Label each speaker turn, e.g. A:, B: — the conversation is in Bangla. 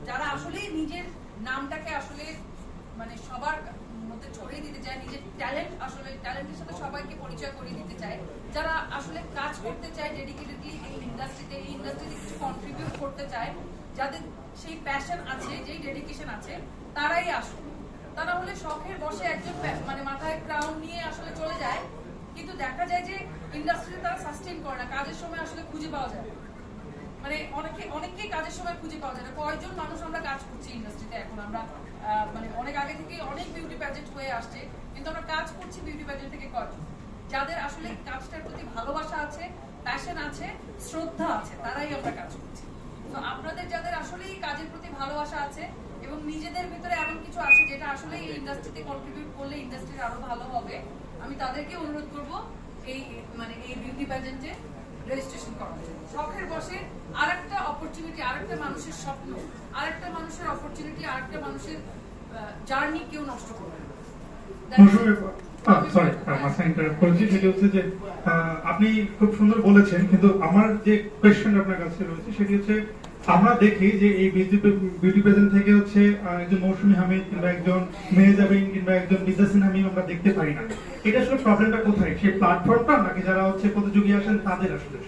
A: যারা আসলে নিজের নামটাকে আসলে মানে সবার মধ্যে ছড়িয়ে দিতে চায়, নিজের ট্যালেন্টের সাথে সবাইকে পরিচয় করিয়ে দিতে চায়, যারা আসলে কাজ করতে চায় ডেডিকেটেডলি এই ইন্ডাস্ট্রিতে কিছু কন্ট্রিবিউট করতে চায়, যাদের সেই প্যাশন আছে, যেই ডেডিকেশন আছে, তারাই আসুন। তারা হলে শখের বসে একজন মানে মাথায় ক্রাউন নিয়ে আসলে চলে যায়, কিন্তু দেখা যায় যে ইন্ডাস্ট্রিতে তারা সাস্টেইন করে না, কাজের সময় আসলে খুঁজে পাওয়া যায়, মানে অনেককেই কাজের সময় খুঁজে পাওয়া যায় না। কয়েকজন মানুষ আমরা কাজ করছি ইন্ডাস্ট্রিতে এখন, আমরা মানে অনেক আগে থেকে অনেক বিউটি প্যাজেন্ট হয়ে আসছে, কিন্তু আমরা কাজ করছি বিউটি প্যাজেন্ট থেকে কয়েকজন, যাদের আসলে কাজটার প্রতি ভালোবাসা আছে, প্যাশন আছে, শ্রদ্ধা আছে, তারাই আমরা কাজ করছি। তো আপনাদের যাদের আসলে কাজের প্রতি ভালোবাসা আছে এবং নিজেদের ভিতরে এমন কিছু আছে যেটা আসলে এই ইন্ডাস্ট্রিতে কন্ট্রিবিউট করলে ইন্ডাস্ট্রি আরো ভালো হবে, আমি তাদেরকে অনুরোধ করব এই বিউটি প্যাজেন্টে রেজিস্ট্রেশন করার জন্য। শখের বসে আরেকটা অপরচুনিটি, আরেকটা মানুষের স্বপ্ন, আরেকটা মানুষের অপরচুনিটি, আরেকটা মানুষের জার্নি কেউ নষ্ট করবে না।
B: আপনি খুব সুন্দর বলেছেন, কিন্তু আমার যে কোয়েশ্চেন আপনার কাছে রয়েছে সেটি হচ্ছে, আমরা দেখি যে এই বিউটি প্রেজেন্ট থেকে হচ্ছে একজন মৌসুমী হামিদ কিংবা একজন মেহেজাবিন কিংবা একজন বিদ্যাসিন হামিদ আমরা দেখতে পাই না। এটা আসলে প্রবলেমটা কোথায়? সেই প্ল্যাটফর্মটা নাকি যারা হচ্ছে প্রতিযোগী আসেন তাদের আসলে